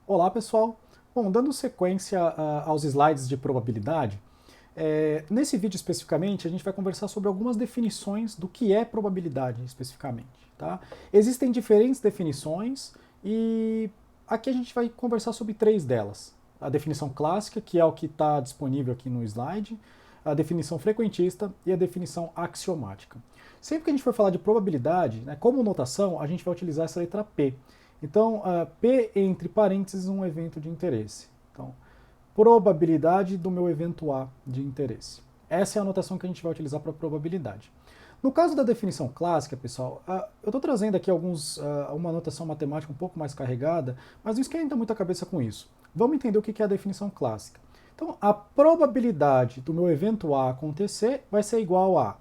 Olá, pessoal! Bom, dando sequência aos slides de probabilidade, nesse vídeo especificamente a gente vai conversar sobre algumas definições do que é probabilidade especificamente. Tá? Existem diferentes definições e aqui a gente vai conversar sobre três delas. A definição clássica, que é o que está disponível aqui no slide, a definição frequentista e a definição axiomática. Sempre que a gente for falar de probabilidade, né, como notação, a gente vai utilizar essa letra P. Então, P entre parênteses um evento de interesse. Então, probabilidade do meu evento A de interesse. Essa é a anotação que a gente vai utilizar para probabilidade. No caso da definição clássica, pessoal, eu estou trazendo aqui uma anotação matemática um pouco mais carregada, mas não esquenta muito a cabeça com isso. Vamos entender o que é a definição clássica. Então, a probabilidade do meu evento A acontecer vai ser igual a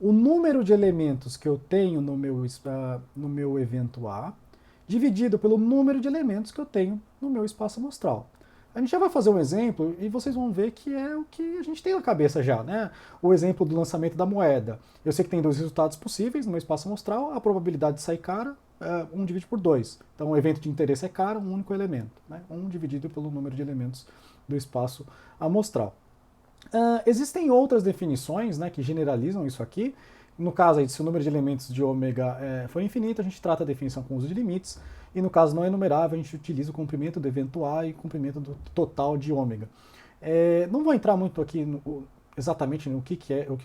o número de elementos que eu tenho no meu evento A, dividido pelo número de elementos que eu tenho no meu espaço amostral. A gente já vai fazer um exemplo e vocês vão ver que é o que a gente tem na cabeça já, né? O exemplo do lançamento da moeda. Eu sei que tem dois resultados possíveis no meu espaço amostral, a probabilidade de sair cara é 1 dividido por 2. Então o evento de interesse é cara, um único elemento. Né? 1 dividido pelo número de elementos do espaço amostral. Existem outras definições, né, que generalizam isso aqui. No caso, aí, se o número de elementos de ômega for infinito, a gente trata a definição com uso de limites. E no caso não enumerável, a gente utiliza o comprimento do evento A e o comprimento do total de ômega. Não vou entrar muito aqui exatamente no que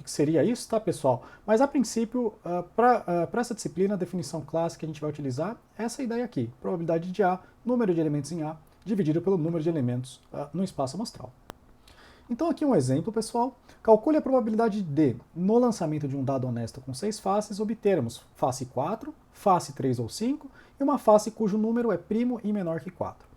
seria isso, tá, pessoal? Mas a princípio, para essa disciplina, a definição clássica que a gente vai utilizar é essa ideia aqui: probabilidade de A, número de elementos em A, dividido pelo número de elementos no espaço amostral. Então aqui um exemplo, pessoal. Calcule a probabilidade de, no lançamento de um dado honesto com 6 faces, obtermos face 4, face 3 ou 5 e uma face cujo número é primo e menor que 4.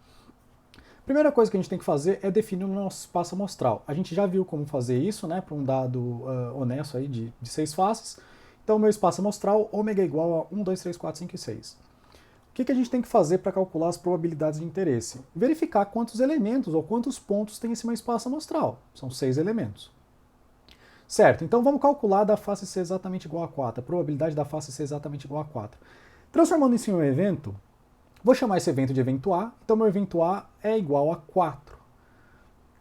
Primeira coisa que a gente tem que fazer é definir o nosso espaço amostral. A gente já viu como fazer isso, né, para um dado honesto aí de 6 faces. Então, meu espaço amostral, ômega é igual a 1, 2, 3, 4, 5 e 6. O que a gente tem que fazer para calcular as probabilidades de interesse? Verificar quantos elementos ou quantos pontos tem esse meu espaço amostral. São 6 elementos. Certo, então vamos calcular da face ser exatamente igual a 4, a probabilidade da face ser exatamente igual a 4. Transformando isso em um evento, vou chamar esse evento de evento A, então meu evento A é igual a 4.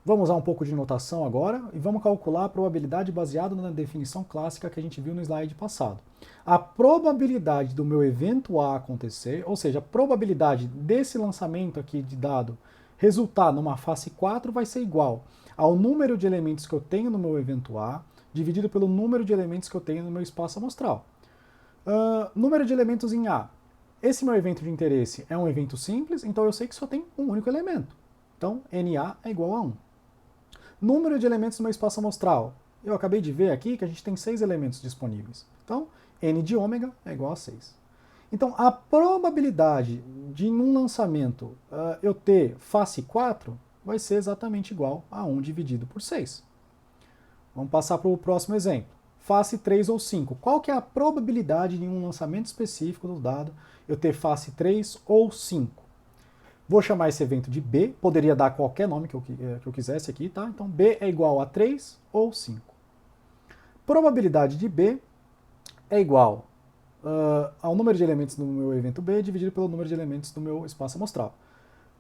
Vamos usar um pouco de notação agora e vamos calcular a probabilidade baseada na definição clássica que a gente viu no slide passado. A probabilidade do meu evento A acontecer, ou seja, a probabilidade desse lançamento aqui de dado resultar numa face 4 vai ser igual ao número de elementos que eu tenho no meu evento A, dividido pelo número de elementos que eu tenho no meu espaço amostral. Número de elementos em A. Esse meu evento de interesse é um evento simples, então eu sei que só tem um único elemento. Então, NA é igual a 1. Número de elementos no meu espaço amostral. Eu acabei de ver aqui que a gente tem 6 elementos disponíveis. Então, N de ômega é igual a 6. Então, a probabilidade de, num lançamento, eu ter face 4 vai ser exatamente igual a 1 dividido por 6. Vamos passar para o próximo exemplo. Face 3 ou 5. Qual que é a probabilidade de, em um lançamento específico do dado, eu ter face 3 ou 5? Vou chamar esse evento de B, poderia dar qualquer nome que eu quisesse aqui, tá? Então B é igual a 3 ou 5. Probabilidade de B é igual ao número de elementos no meu evento B dividido pelo número de elementos do meu espaço amostral.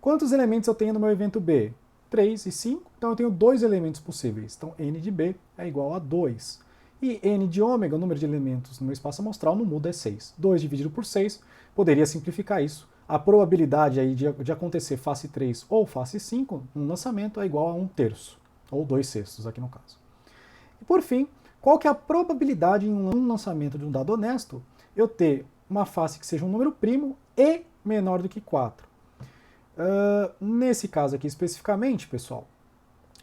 Quantos elementos eu tenho no meu evento B? 3 e 5, então eu tenho 2 elementos possíveis. Então N de B é igual a 2. E N de ômega, o número de elementos no meu espaço amostral, não muda, é 6. 2 dividido por 6, poderia simplificar isso. A probabilidade aí de acontecer face 3 ou face 5 no lançamento é igual a 1/3, ou 2/6 aqui no caso. E por fim, qual que é a probabilidade em um lançamento de um dado honesto eu ter uma face que seja um número primo e menor do que 4? Nesse caso aqui especificamente, pessoal,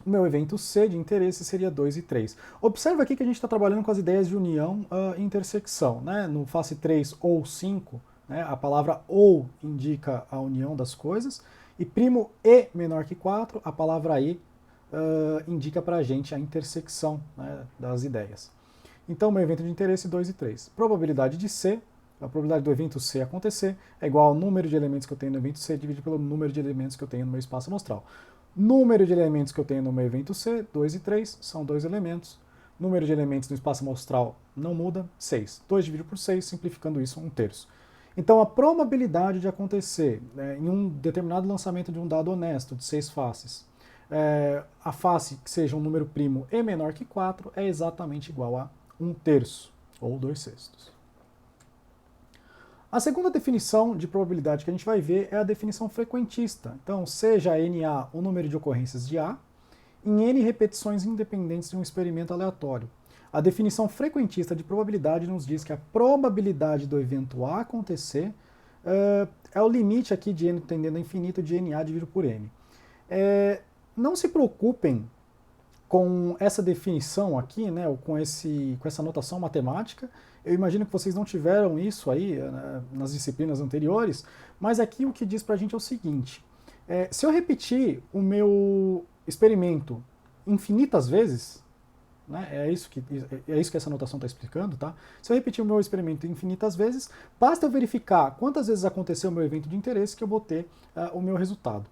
o meu evento C de interesse seria 2 e 3. Observa aqui que a gente está trabalhando com as ideias de união e intersecção. Né? No face 3 ou 5, né, a palavra ou indica a união das coisas, e primo e menor que 4, a palavra e indica para a gente a intersecção, né, das ideias. Então, meu evento de interesse 2 e 3. Probabilidade de C, a probabilidade do evento C acontecer, é igual ao número de elementos que eu tenho no evento C dividido pelo número de elementos que eu tenho no meu espaço amostral. Número de elementos que eu tenho no meu evento C, 2 e 3, são 2 elementos. Número de elementos no espaço amostral não muda, 6. 2 dividido por 6, simplificando isso, 1/3. Então, a probabilidade de acontecer em um determinado lançamento de um dado honesto de 6 faces, a face que seja um número primo e menor que 4 é exatamente igual a 1/3 ou 2/6. A segunda definição de probabilidade que a gente vai ver é a definição frequentista. Então, seja NA o número de ocorrências de A, em N repetições independentes de um experimento aleatório. A definição frequentista de probabilidade nos diz que a probabilidade do evento A acontecer é o limite aqui de N tendendo a infinito de NA dividido por N. Não se preocupem com essa definição aqui, né, ou com essa notação matemática. Eu imagino que vocês não tiveram isso aí nas disciplinas anteriores, mas aqui o que diz pra gente é o seguinte: se eu repetir o meu experimento infinitas vezes, né, é isso que essa notação está explicando, tá? Se eu repetir o meu experimento infinitas vezes, basta eu verificar quantas vezes aconteceu o meu evento de interesse que eu vou ter o meu resultado,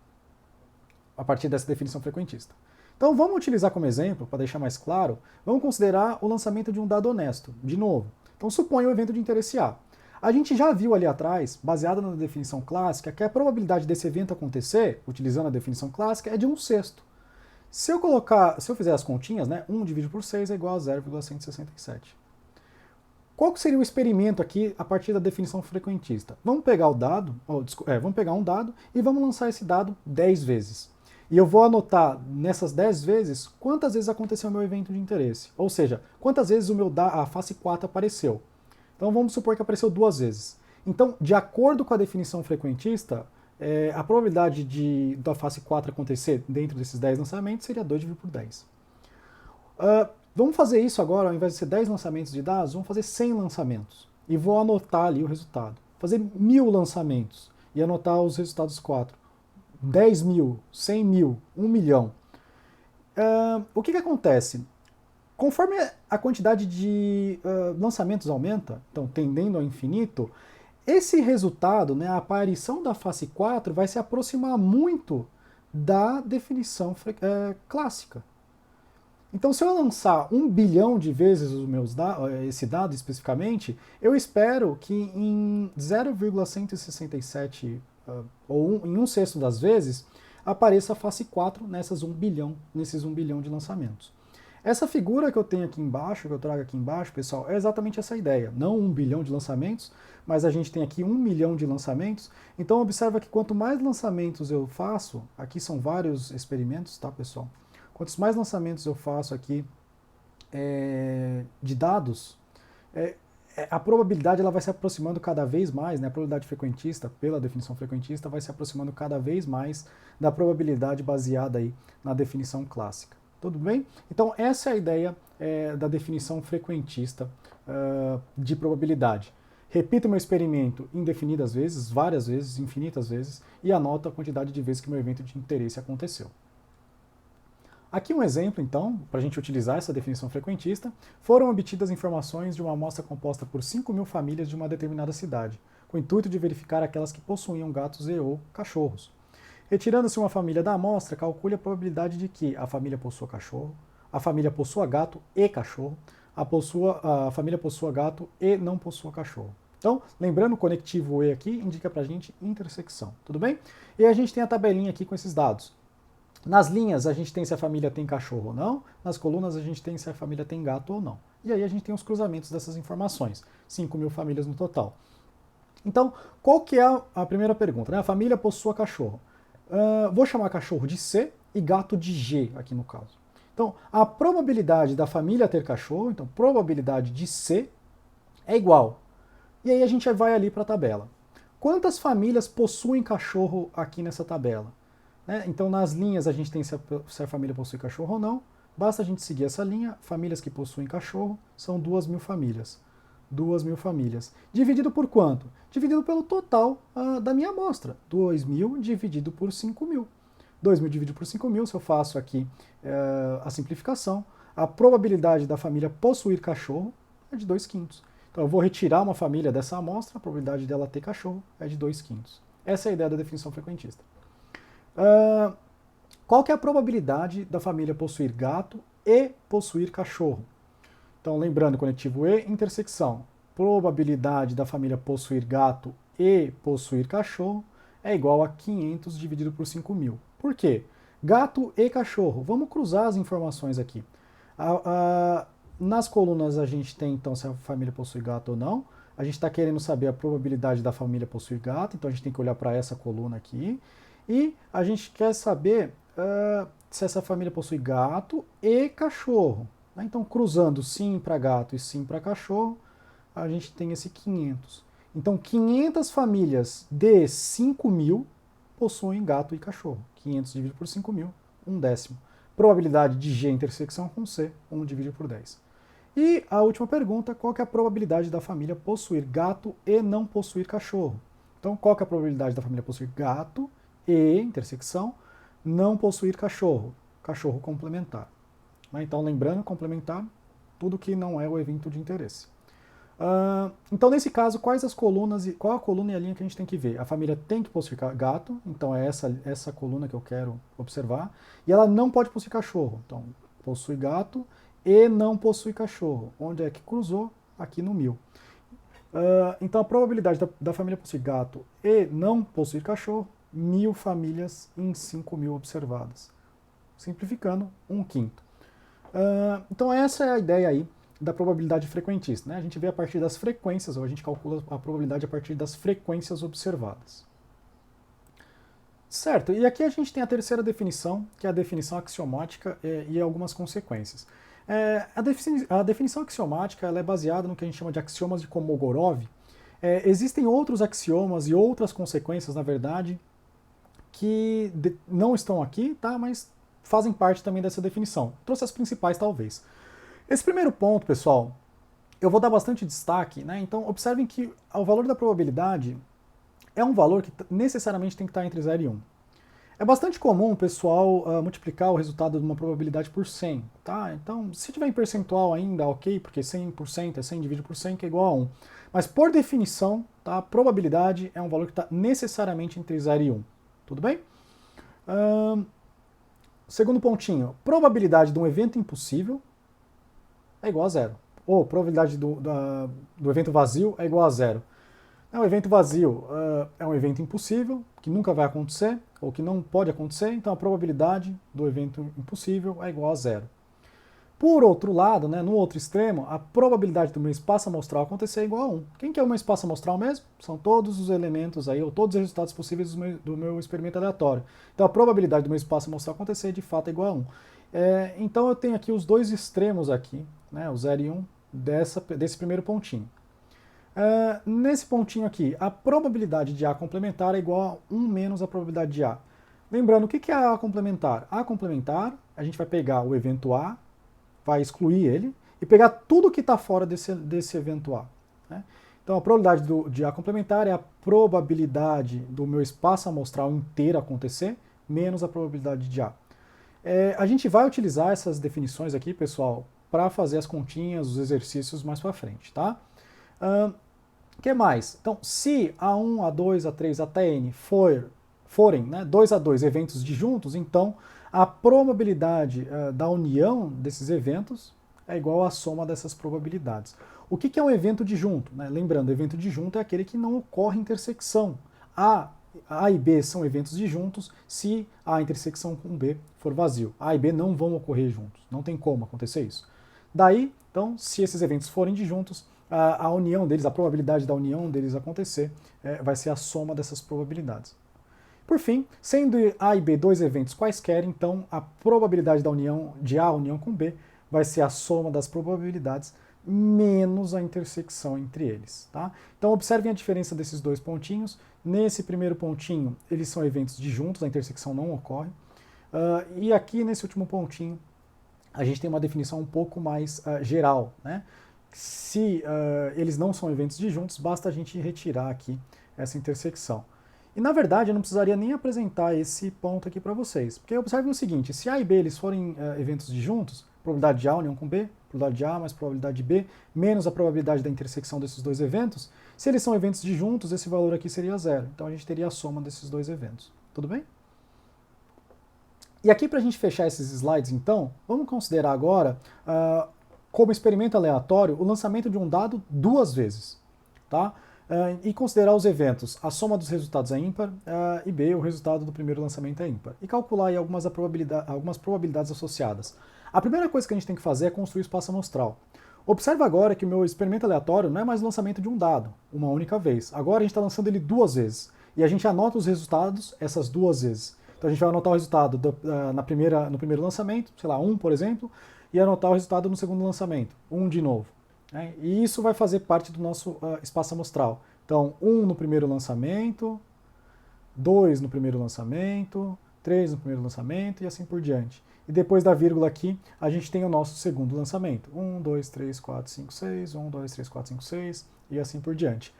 a partir dessa definição frequentista. Então vamos utilizar como exemplo, para deixar mais claro, vamos considerar o lançamento de um dado honesto, de novo. Então suponha um evento de interesse A. A gente já viu ali atrás, baseado na definição clássica, que a probabilidade desse evento acontecer, utilizando a definição clássica, é de 1/6. Se eu fizer as continhas, né, 1 dividido por 6 é igual a 0,167. Qual que seria o experimento aqui a partir da definição frequentista? Vamos pegar vamos pegar um dado e vamos lançar esse dado 10 vezes. E eu vou anotar nessas 10 vezes quantas vezes aconteceu o meu evento de interesse. Ou seja, quantas vezes a face 4 apareceu. Então vamos supor que apareceu 2 vezes. Então, de acordo com a definição frequentista, a probabilidade da face 4 acontecer dentro desses 10 lançamentos seria 2 dividido por 10. Vamos fazer isso agora, ao invés de ser 10 lançamentos de dados, vamos fazer 100 lançamentos. E vou anotar ali o resultado. Fazer 1000 lançamentos e anotar os resultados 4. 10 mil, 100 mil, 1 milhão. O que acontece? Conforme a quantidade de lançamentos aumenta, então tendendo ao infinito, esse resultado, né, a aparição da face 4, vai se aproximar muito da definição clássica. Então, se eu lançar 1 bilhão de vezes esse dado especificamente, eu espero que em 0,167 ou em 1/6 das vezes apareça a face 4 nesses 1 bilhão de lançamentos. Essa figura que eu tenho aqui embaixo, que eu trago aqui embaixo, pessoal, é exatamente essa ideia. Não 1 bilhão de lançamentos, mas a gente tem aqui 1 milhão de lançamentos. Então observa que quanto mais lançamentos eu faço, aqui são vários experimentos, tá, pessoal? Quantos mais lançamentos eu faço aqui de dados, a probabilidade ela vai se aproximando cada vez mais, né? A probabilidade frequentista, pela definição frequentista, vai se aproximando cada vez mais da probabilidade baseada aí na definição clássica. Tudo bem? Então essa é a ideia da definição frequentista de probabilidade. Repito meu experimento indefinidas vezes, várias vezes, infinitas vezes, e anoto a quantidade de vezes que meu evento de interesse aconteceu. Aqui um exemplo, então, para a gente utilizar essa definição frequentista, foram obtidas informações de uma amostra composta por 5.000 famílias de uma determinada cidade, com o intuito de verificar aquelas que possuíam gatos ou cachorros. Retirando-se uma família da amostra, calcule a probabilidade de que a família possua cachorro, a família possua gato e cachorro, a família possua gato e não possua cachorro. Então, lembrando, o conectivo E aqui indica para a gente intersecção, tudo bem? E a gente tem a tabelinha aqui com esses dados. Nas linhas a gente tem se a família tem cachorro ou não, nas colunas a gente tem se a família tem gato ou não. E aí a gente tem os cruzamentos dessas informações, 5.000 famílias no total. Então, qual que é a primeira pergunta? Né? A família possua cachorro. Vou chamar cachorro de C e gato de G aqui no caso. Então, a probabilidade da família ter cachorro, então probabilidade de C é igual. E aí a gente vai ali para a tabela. Quantas famílias possuem cachorro aqui nessa tabela? Então, nas linhas a gente tem se a família possui cachorro ou não. Basta a gente seguir essa linha. Famílias que possuem cachorro são 2.000 famílias. 2.000 famílias. Dividido por quanto? Dividido pelo total da minha amostra. 2.000 dividido por 5.000. 2.000 dividido por 5.000, se eu faço aqui a simplificação, a probabilidade da família possuir cachorro é de 2/5. Então, eu vou retirar uma família dessa amostra, a probabilidade dela ter cachorro é de 2/5. Essa é a ideia da definição frequentista. Qual que é a probabilidade da família possuir gato e possuir cachorro? Então, lembrando, conectivo E, intersecção. Probabilidade da família possuir gato e possuir cachorro é igual a 500 dividido por 5.000. Por quê? Gato e cachorro. Vamos cruzar as informações aqui. Nas colunas a gente tem, então, se a família possui gato ou não. A gente está querendo saber a probabilidade da família possuir gato, então a gente tem que olhar para essa coluna aqui. E a gente quer saber se essa família possui gato e cachorro. Então, cruzando sim para gato e sim para cachorro, a gente tem esse 500. Então, 500 famílias de 5.000 possuem gato e cachorro. 500 dividido por 5.000, 1/10. Probabilidade de G intersecção com C, 1 dividido por 10. E a última pergunta, qual que é a probabilidade da família possuir gato e não possuir cachorro? Então, qual que é a probabilidade da família possuir gato e, intersecção, não possuir cachorro? Cachorro complementar. Então, lembrando, complementar, tudo que não é o evento de interesse. Então, nesse caso, quais as colunas e qual a coluna e a linha que a gente tem que ver? A família tem que possuir gato, então é essa coluna que eu quero observar, e ela não pode possuir cachorro. Então, possui gato e não possui cachorro. Onde é que cruzou? Aqui no 1.000. Então, a probabilidade da família possuir gato e não possuir cachorro, 1.000 famílias em 5.000 observadas. Simplificando, 1/5. Então, essa é a ideia aí da probabilidade frequentista, né? A gente vê a partir das frequências, ou a gente calcula a probabilidade a partir das frequências observadas. Certo, e aqui a gente tem a terceira definição, que é a definição axiomática e algumas consequências. A definição axiomática ela é baseada no que a gente chama de axiomas de Kolmogorov. Existem outros axiomas e outras consequências, na verdade, que não estão aqui, tá? Mas fazem parte também dessa definição. Trouxe as principais, talvez. Esse primeiro ponto, pessoal, eu vou dar bastante destaque, né? Então, observem que o valor da probabilidade é um valor que necessariamente tem que estar entre 0 e 1. É bastante comum o pessoal multiplicar o resultado de uma probabilidade por 100, tá? Então, se tiver em percentual ainda, ok, porque 100% é 100 dividido por 100, que é igual a 1. Mas, por definição, tá? A probabilidade é um valor que está necessariamente entre 0 e 1. Tudo bem? Segundo pontinho, probabilidade de um evento impossível é igual a 0. Ou probabilidade do evento vazio é igual a 0. O evento vazio é um evento impossível, que nunca vai acontecer, ou que não pode acontecer, então a probabilidade do evento impossível é igual a 0. Por outro lado, né, no outro extremo, a probabilidade do meu espaço amostral acontecer é igual a 1. Quem que é o meu espaço amostral mesmo? São todos os elementos aí, ou todos os resultados possíveis do meu experimento aleatório. Então a probabilidade do meu espaço amostral acontecer de fato é igual a 1. Então eu tenho aqui os dois extremos aqui, né, o 0 e 1, desse primeiro pontinho. Nesse pontinho aqui, a probabilidade de A complementar é igual a 1 menos a probabilidade de A. Lembrando, o que é A complementar? A complementar, a gente vai pegar o evento A, vai excluir ele, e pegar tudo que está fora desse evento A. Né? Então a probabilidade de A complementar é a probabilidade do meu espaço amostral inteiro acontecer, menos a probabilidade de A. A gente vai utilizar essas definições aqui, pessoal, para fazer as continhas, os exercícios mais para frente, tá? O que mais? Então, se A1, A2, A3, até N forem 2 a 2 eventos disjuntos, então a probabilidade da união desses eventos é igual à soma dessas probabilidades. O que é um evento disjunto? Lembrando, evento disjunto é aquele que não ocorre intersecção. A e B são eventos disjuntos se a intersecção com B for vazio. A e B não vão ocorrer juntos, não tem como acontecer isso. Daí, então, se esses eventos forem disjuntos, a união deles, a probabilidade da união deles acontecer vai ser a soma dessas probabilidades. Por fim, sendo A e B dois eventos quaisquer, então a probabilidade da união de A união com B vai ser a soma das probabilidades menos a intersecção entre eles. Tá? Então observem a diferença desses dois pontinhos. Nesse primeiro pontinho, eles são eventos disjuntos, a intersecção não ocorre. E aqui nesse último pontinho, a gente tem uma definição um pouco mais geral. Né? Se eles não são eventos disjuntos, basta a gente retirar aqui essa intersecção. E na verdade eu não precisaria nem apresentar esse ponto aqui para vocês, porque observem o seguinte, se A e B eles forem eventos disjuntos, probabilidade de A união com B, probabilidade de A mais probabilidade de B, menos a probabilidade da intersecção desses dois eventos, se eles são eventos disjuntos, esse valor aqui seria 0. Então a gente teria a soma desses dois eventos. Tudo bem? E aqui para a gente fechar esses slides então, vamos considerar agora como experimento aleatório o lançamento de um dado 2 vezes. Tá? e considerar os eventos, a soma dos resultados é ímpar, e B, o resultado do primeiro lançamento é ímpar. E calcular aí algumas probabilidades associadas. A primeira coisa que a gente tem que fazer é construir o espaço amostral. Observe agora que o meu experimento aleatório não é mais o lançamento de um dado, uma única vez. Agora a gente está lançando ele 2 vezes. E a gente anota os resultados essas 2 vezes. Então a gente vai anotar o resultado no primeiro lançamento, sei lá, 1, por exemplo, e anotar o resultado no segundo lançamento, 1 de novo. Né? E isso vai fazer parte do nosso espaço amostral. Então, 1 no primeiro lançamento, 2 no primeiro lançamento, 3 no primeiro lançamento e assim por diante. E depois da vírgula aqui, a gente tem o nosso segundo lançamento. 1, 2, 3, 4, 5, 6, 1, 2, 3, 4, 5, 6 e assim por diante.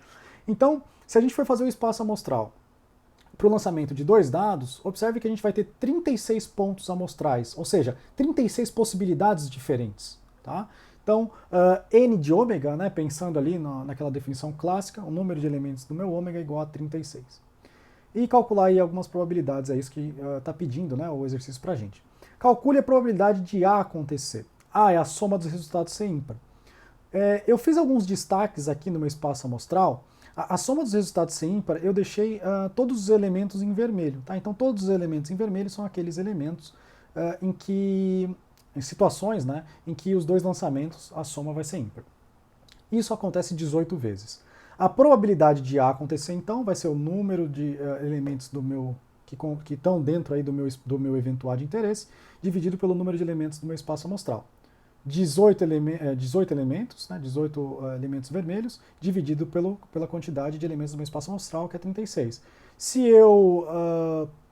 Então, se a gente for fazer o espaço amostral para o lançamento de 2 dados, observe que a gente vai ter 36 pontos amostrais, ou seja, 36 possibilidades diferentes. Tá? Então, n de ômega, né, pensando ali naquela definição clássica, o número de elementos do meu ômega é igual a 36. E calcular aí algumas probabilidades, é isso que está pedindo, né, o exercício para a gente. Calcule a probabilidade de A acontecer. A é a soma dos resultados ser ímpar. Eu fiz alguns destaques aqui no meu espaço amostral. A soma dos resultados ser ímpar, eu deixei todos os elementos em vermelho. Tá? Então, todos os elementos em vermelho são aqueles elementos em situações, né, em que os 2 lançamentos, a soma vai ser ímpar. Isso acontece 18 vezes. A probabilidade de A acontecer, então, vai ser o número de elementos que estão dentro aí do meu eventual de interesse, dividido pelo número de elementos do meu espaço amostral. 18 elementos, né, 18 elementos vermelhos, dividido pela quantidade de elementos do meu espaço amostral, que é 36. Se eu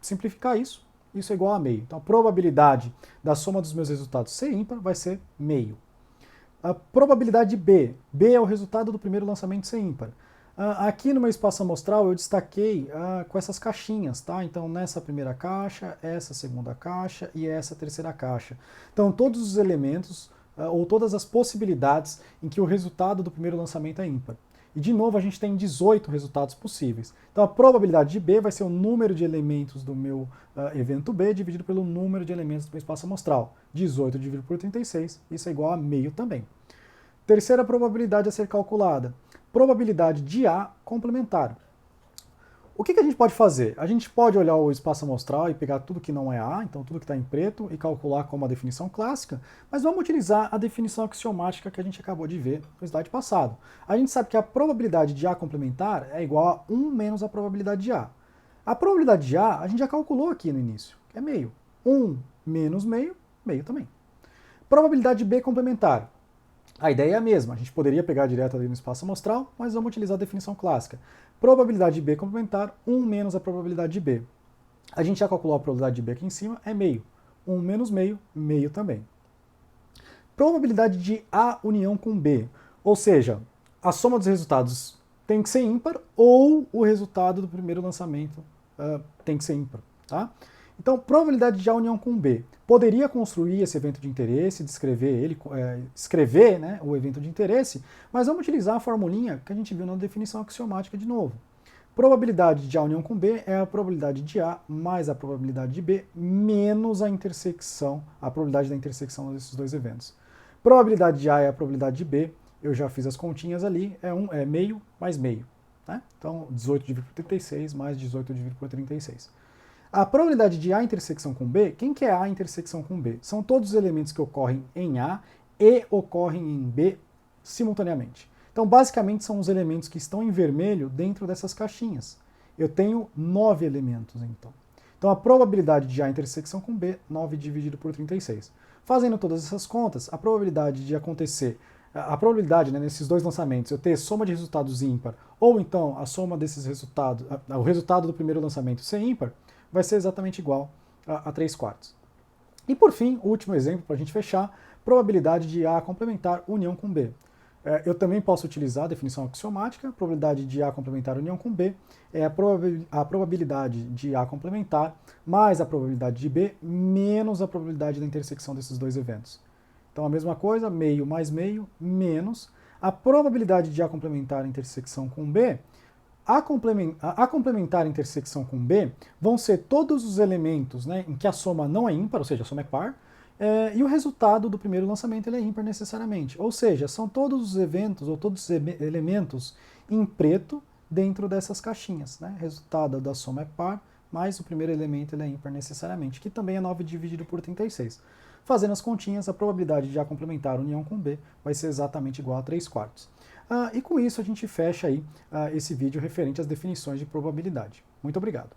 simplificar isso é igual a meio. Então a probabilidade da soma dos meus resultados ser ímpar vai ser meio. A probabilidade de B é o resultado do primeiro lançamento ser ímpar. Aqui no meu espaço amostral eu destaquei com essas caixinhas, tá? Então nessa primeira caixa, essa segunda caixa e essa terceira caixa. Então todos os elementos ou todas as possibilidades em que o resultado do primeiro lançamento é ímpar. E de novo a gente tem 18 resultados possíveis. Então a probabilidade de B vai ser o número de elementos do meu evento B dividido pelo número de elementos do meu espaço amostral. 18 dividido por 36, isso é igual a meio também. Terceira probabilidade a ser calculada. Probabilidade de A complementar. O que a gente pode fazer? A gente pode olhar o espaço amostral e pegar tudo que não é A, então tudo que está em preto, e calcular como a definição clássica, mas vamos utilizar a definição axiomática que a gente acabou de ver no slide passado. A gente sabe que a probabilidade de A complementar é igual a 1 menos a probabilidade de A. A probabilidade de A gente já calculou aqui no início, que é meio. 1 menos meio, meio também. Probabilidade de B complementar. A ideia é a mesma, a gente poderia pegar direto ali no espaço amostral, mas vamos utilizar a definição clássica. Probabilidade de B complementar, 1 menos a probabilidade de B. A gente já calculou a probabilidade de B aqui em cima, é meio. 1 menos meio, meio também. Probabilidade de A união com B, ou seja, a soma dos resultados tem que ser ímpar ou o resultado do primeiro lançamento tem que ser ímpar. Tá? Então, probabilidade de A união com B. Poderia construir esse evento de interesse, descrever ele, escrever, né, o evento de interesse, mas vamos utilizar a formulinha que a gente viu na definição axiomática de novo. Probabilidade de A união com B é a probabilidade de A mais a probabilidade de B menos a intersecção, a probabilidade da intersecção desses 2 eventos. Probabilidade de A é a probabilidade de B, eu já fiz as continhas ali, é meio mais meio. Né? Então, 18 dividido por 36 mais 18 dividido por 36. A probabilidade de A intersecção com B, quem que é A intersecção com B? São todos os elementos que ocorrem em A e ocorrem em B simultaneamente. Então, basicamente, são os elementos que estão em vermelho dentro dessas caixinhas. Eu tenho 9 elementos, então. Então, a probabilidade de A intersecção com B, 9 dividido por 36. Fazendo todas essas contas, a probabilidade de acontecer, a probabilidade, né, nesses 2 lançamentos, eu ter soma de resultados ímpar, ou então a soma desses resultados, o resultado do primeiro lançamento ser ímpar, vai ser exatamente igual a 3/4. E por fim, o último exemplo para a gente fechar, probabilidade de A complementar união com B. Eu também posso utilizar a definição axiomática, probabilidade de A complementar união com B é a probabilidade de A complementar mais a probabilidade de B menos a probabilidade da intersecção desses 2 eventos. Então a mesma coisa, meio mais meio, menos a probabilidade de A complementar a intersecção com B. A complementar a intersecção com B vão ser todos os elementos, né, em que a soma não é ímpar, ou seja, a soma é par, e o resultado do primeiro lançamento ele é ímpar necessariamente. Ou seja, são todos os eventos ou todos os elementos em preto dentro dessas caixinhas, né? Resultado da soma é par, mas o primeiro elemento ele é ímpar necessariamente, que também é 9 dividido por 36. Fazendo as continhas, a probabilidade de A complementar a união com B vai ser exatamente igual a 3/4. E com isso a gente fecha aí esse vídeo referente às definições de probabilidade. Muito obrigado.